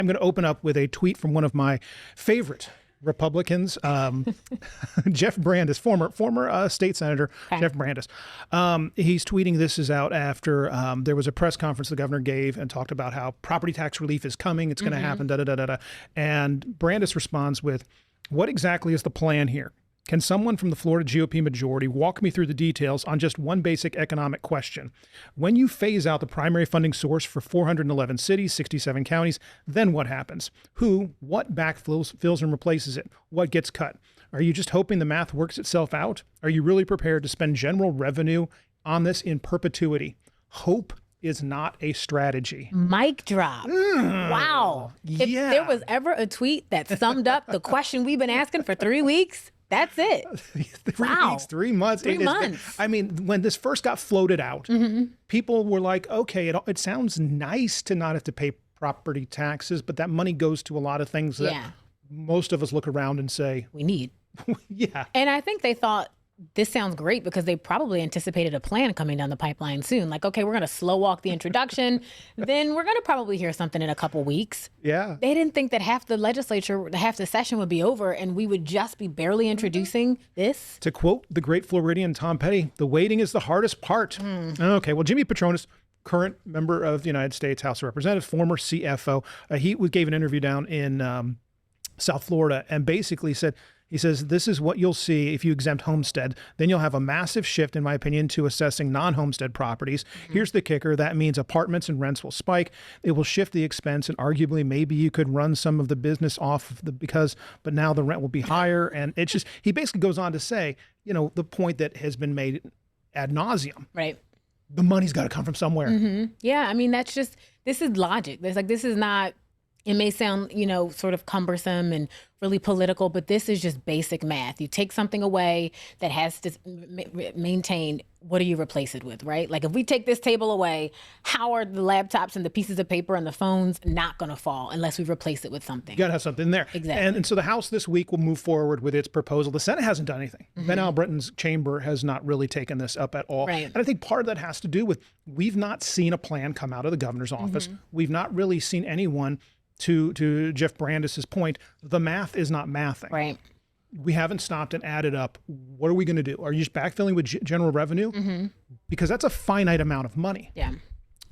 I'm going to open up with a tweet from one of my favorite Republicans, Jeff Brandes, former state senator, Jeff Brandes. He's tweeting, this is out after there was a press conference the governor gave and talked about how property tax relief is coming. It's going to happen, da-da-da-da-da. And Brandes responds with, what exactly is the plan here? Can someone from the Florida GOP majority walk me through the details on just one basic economic question? When you phase out the primary funding source for 411 cities, 67 counties, then what happens? What backfills and replaces it? What gets cut? Are you just hoping the math works itself out? Are you really prepared to spend general revenue on this in perpetuity? Hope is not a strategy. Mic drop. Wow. Yeah. If there was ever a tweet that summed up the question we've been asking for 3 weeks, that's it. 3 weeks, 3 months. 3 months. I mean, when this first got floated out, people were like, okay, it sounds nice to not have to pay property taxes, but that money goes to a lot of things that most of us look around and say, we need. Yeah. And I think they thought, this sounds great because they probably anticipated a plan coming down the pipeline soon. Like, okay, we're going to slow walk the introduction. Then we're going to probably hear something in a couple weeks. Yeah. They didn't think that half the session would be over and we would just be barely introducing this. To quote the great Floridian Tom Petty, the waiting is the hardest part. Okay, well, Jimmy Patronis, current member of the United States House of Representatives, former CFO, he gave an interview down in South Florida and basically said, he says, this is what you'll see if you exempt homestead. Then you'll have a massive shift, in my opinion, to assessing non-homestead properties. Here's the kicker. That means apartments and rents will spike. It will shift the expense, and arguably maybe you could run some of the business off of but now the rent will be higher. And it's just, he basically goes on to say, the point that has been made ad nauseum. Right. The money's got to come from somewhere. Yeah. I mean, this is logic. This is not, it may sound, sort of cumbersome and really political, but this is just basic math. You take something away that has to maintain, what do you replace it with, right? Like if we take this table away, how are the laptops and the pieces of paper and the phones not going to fall unless we replace it with something? You got to have something there. Exactly. And so the House this week will move forward with its proposal. The Senate hasn't done anything. Ben Albritton's chamber has not really taken this up at all. Right. And I think part of that has to do with, we've not seen a plan come out of the governor's office. We've not really seen anyone. To Jeff Brandes' point, the math is not mathing. Right. We haven't stopped and added up. What are we going to do? Are you just backfilling with general revenue? Because that's a finite amount of money. Yeah.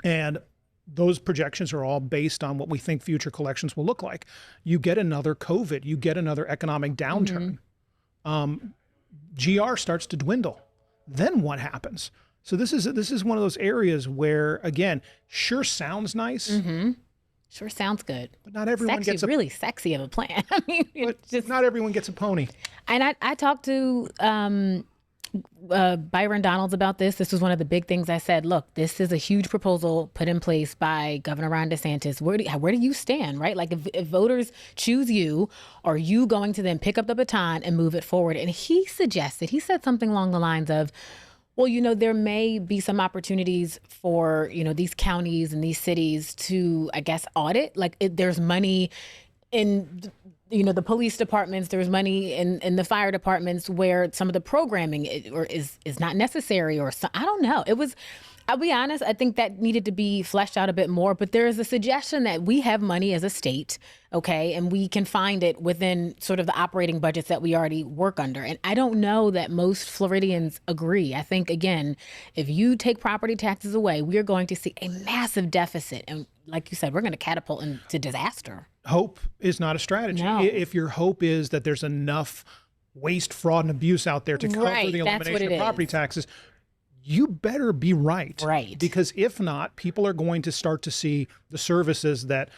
And those projections are all based on what we think future collections will look like. You get another COVID, you get another economic downturn. GR starts to dwindle. Then what happens? So this is one of those areas where, again, sure sounds nice. Sure sounds good. But not everyone gets really sexy of a plan. I mean, not everyone gets a pony. And I talked to Byron Donalds about this. This was one of the big things I said. Look, this is a huge proposal put in place by Governor Ron DeSantis. Where do you stand, right? Like if voters choose you, are you going to then pick up the baton and move it forward? And he said something along the lines of, well, there may be some opportunities for, these counties and these cities to, I guess, audit. Like there's money in, the police departments, there's money in the fire departments where some of the programming is not necessary or I don't know. I'll be honest, I think that needed to be fleshed out a bit more, but there is a suggestion that we have money as a state, okay, and we can find it within sort of the operating budgets that we already work under. And I don't know that most Floridians agree. I think, again, if you take property taxes away, we are going to see a massive deficit. And like you said, we're going to catapult into disaster. Hope is not a strategy. No. If your hope is that there's enough waste, fraud, and abuse out there to cover the elimination of property taxes, you better be right. Right. Because if not, people are going to start to see the services that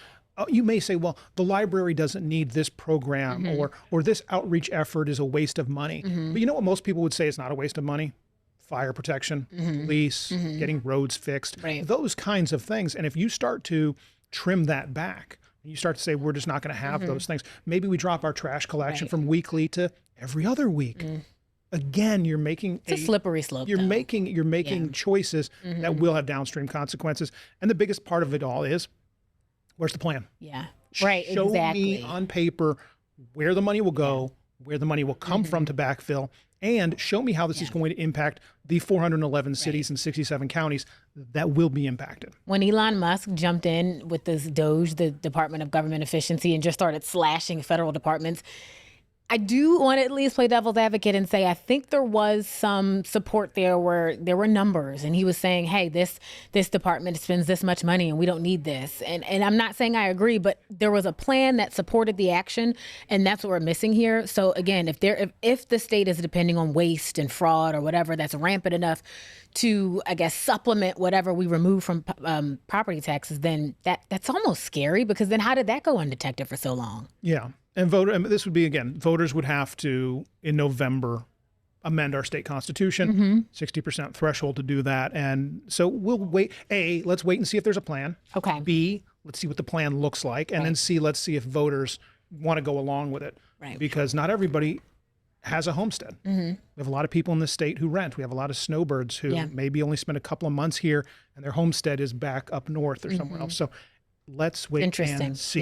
you may say, well, the library doesn't need this program or this outreach effort is a waste of money. But you know what most people would say is not a waste of money? Fire protection, police, getting roads fixed, those kinds of things. And if you start to trim that back, you start to say, we're just not going to have those things. Maybe we drop our trash collection from weekly to every other week. Again, you're making a slippery slope. You're making choices that will have downstream consequences. And the biggest part of it all is, where's the plan? Yeah. Right. Show me on paper where the money will go, where the money will come from to backfill, and show me how this is going to impact the 411 cities and 67 counties that will be impacted. When Elon Musk jumped in with this DOGE, the Department of Government Efficiency, and just started slashing federal departments, I do want to at least play devil's advocate and say I think there was some support there where there were numbers, and he was saying, hey, this department spends this much money and we don't need this. And I'm not saying I agree, but there was a plan that supported the action, and that's what we're missing here. So again, if the state is depending on waste and fraud or whatever that's rampant enough to, I guess, supplement whatever we remove from property taxes, then that's almost scary, because then how did that go undetected for so long? Yeah. And this would be, again, voters would have to, in November, amend our state constitution, 60% threshold to do that. And so we'll wait. A, let's wait and see if there's a plan. Okay. B, let's see what the plan looks like. And then C, let's see if voters want to go along with it. Right. Because not everybody has a homestead. We have a lot of people in this state who rent. We have a lot of snowbirds who maybe only spend a couple of months here and their homestead is back up north or somewhere else. So let's wait and see.